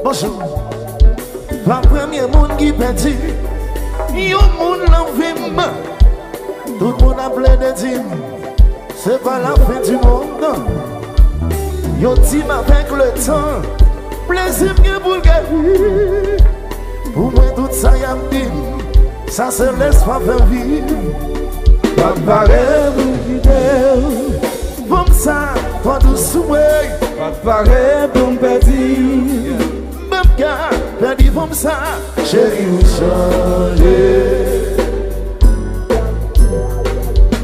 Bonjour. La première monde qui perdu, yon monde l'envime. Tout le monde a plein de dîmes. C'est pas la fin du monde. Yon dit avec le temps. Plaisir que pour le gagner. Pour moi tout ça y a dit. Ça se laisse pas faire vivre. Pas pareil pour fidèle. Comme ça, pas de souhait. Pas pareil pour me perdre. Même gars, perdu comme ça. Chérie, vous changez.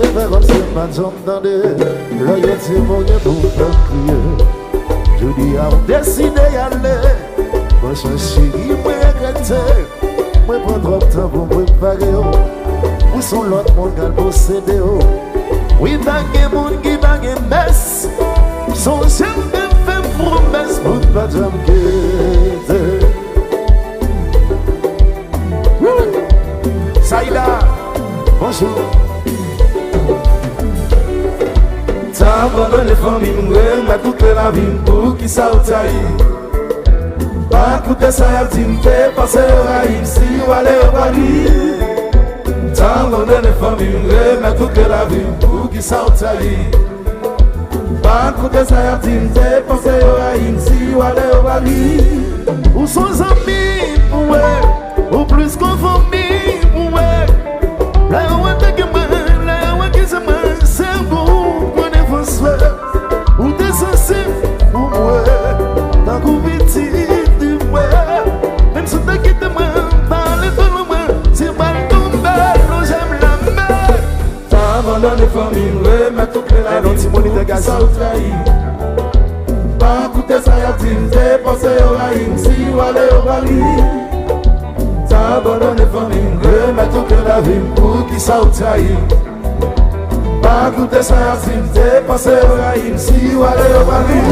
Et faire comme si ma jambe tendait. Là, il y a des mots pour faire crier. Je dis à vous décider d'aller. Moi, je suis moi regretté. Moi, prends trop de temps pour me préparer. Où sont l'autre monde qui a possédé? Oui, baguette, monde qui baguette, messe. Son jamais fait promesse pour ne pas jamais quitter. Saïda, bonjour. T'as abandonné les familles, mais toute la vie pour qui ça t'aille. Pas écouter ça, y'a dit m'fait passer au raïm si ou aller au Paris. T'as abandonné les familles, mais toute la vie pour qui ça t'aille. Pas écouter ça, y'a dit m'fait passer au raïm si ou aller au Paris. Où sont les amis, ouais, ou plus qu'on famille, ouais. Là où est-ce que moi, là où est-ce que moi, c'est vous, prenez vos soins. Où t'es censé, ouais, dans le petit. Même si tu quittes moi, parle de moi, c'est pas le tomber, j'aime la mer. T'as abandonné les familles, mais toute la vie pour qui ça trahi. Pas écouter ça, y'a dit m'fait passer au raïm si ou aller au Paris. T'as abandonné les familles, mais toute la vie pour qui ça trahi. Pas écouter ça, y'a dit m'fait passer au raïm si ou aller au Paris.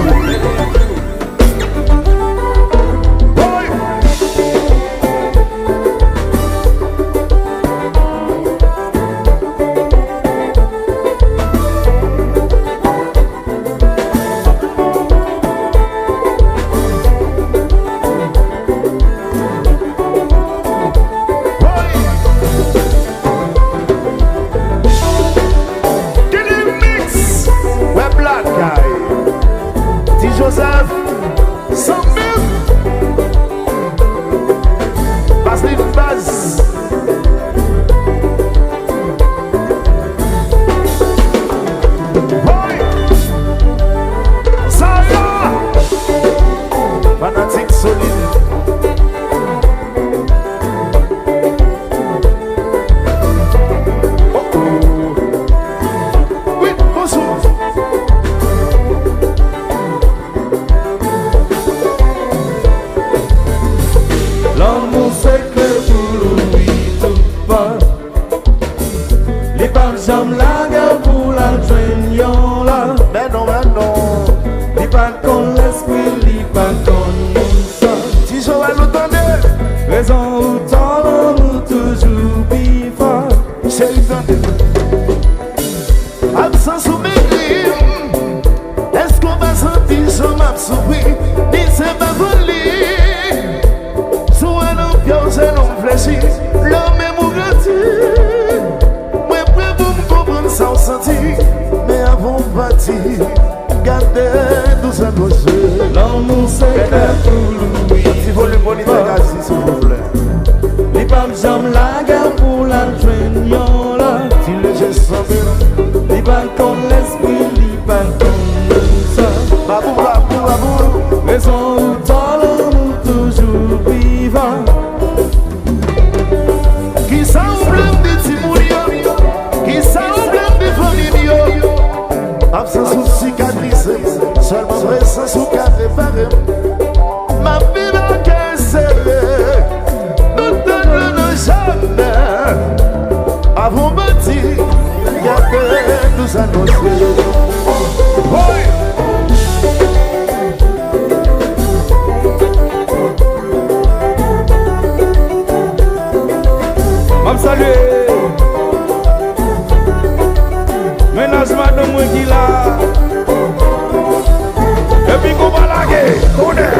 Et puis qu'on va laguer, on est,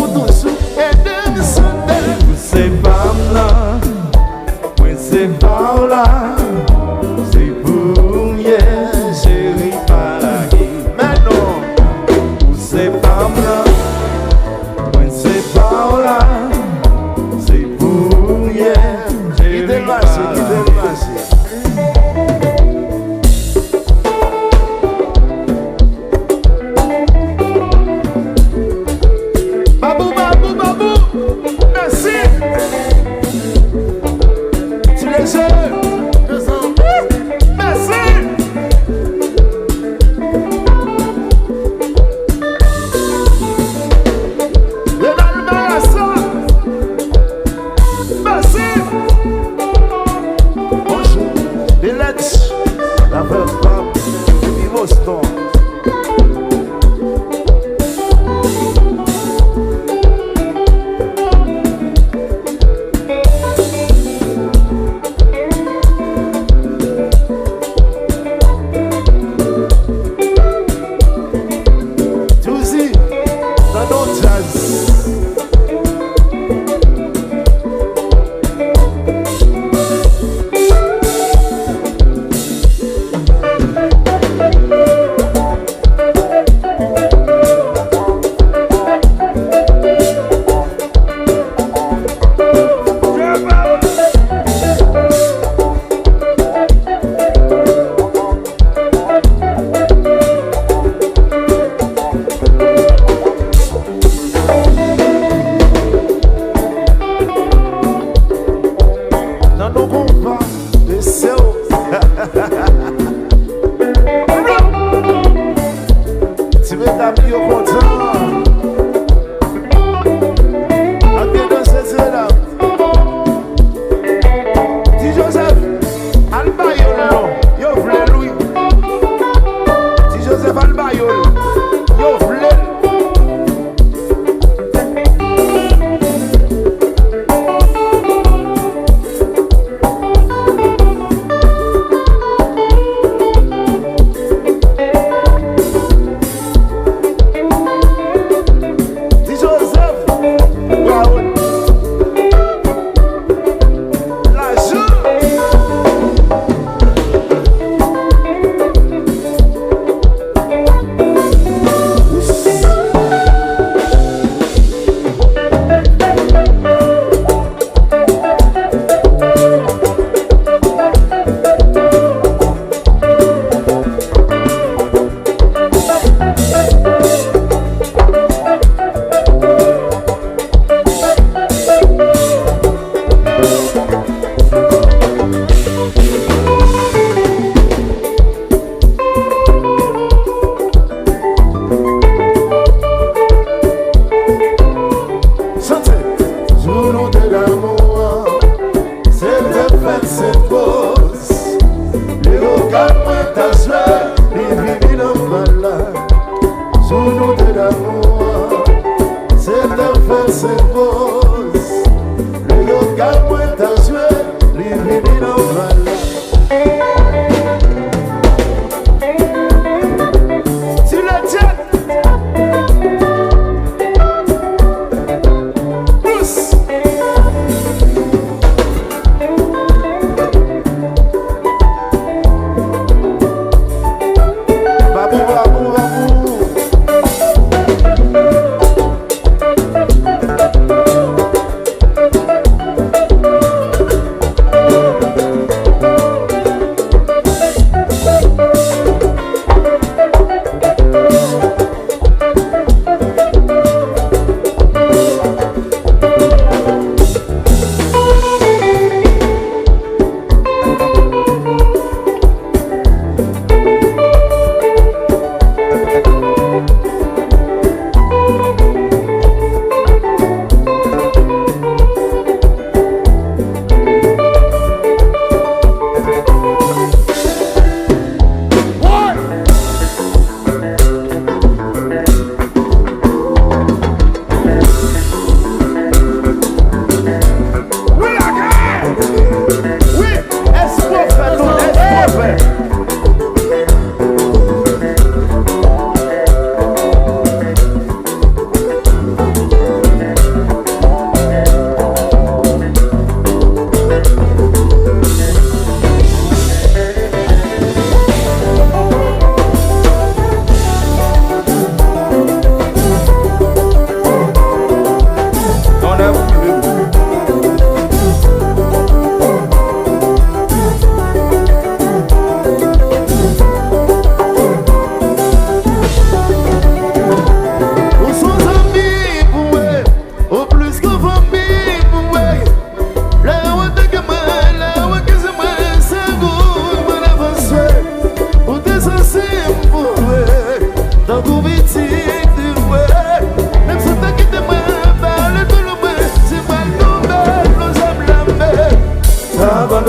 pour tous et de Sunday. C'est pas là, oui c'est pas là. C'est pour hier, chérie, pas la guille. Maintenant, C'est pas là, oui c'est pas là. C'est pour hier, qui chérie, te pas passe, la qui te guille. passe. Babou, babou, babou, merci.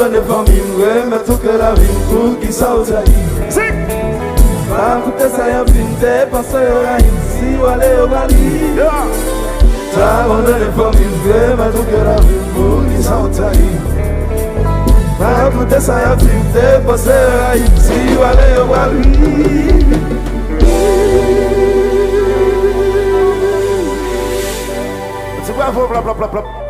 abandonner famille, mais tout que la vie pour qui ça au taille. Pas écouter ça y'a vite, parce que y'a ici ou aller au Bali. Abandonner famille, mais tout que la vie pour qui ça au taille. Pas écouter ça y'a vite, parce que y'a ici ou aller au Bali. Bravo, bla bla bla bla.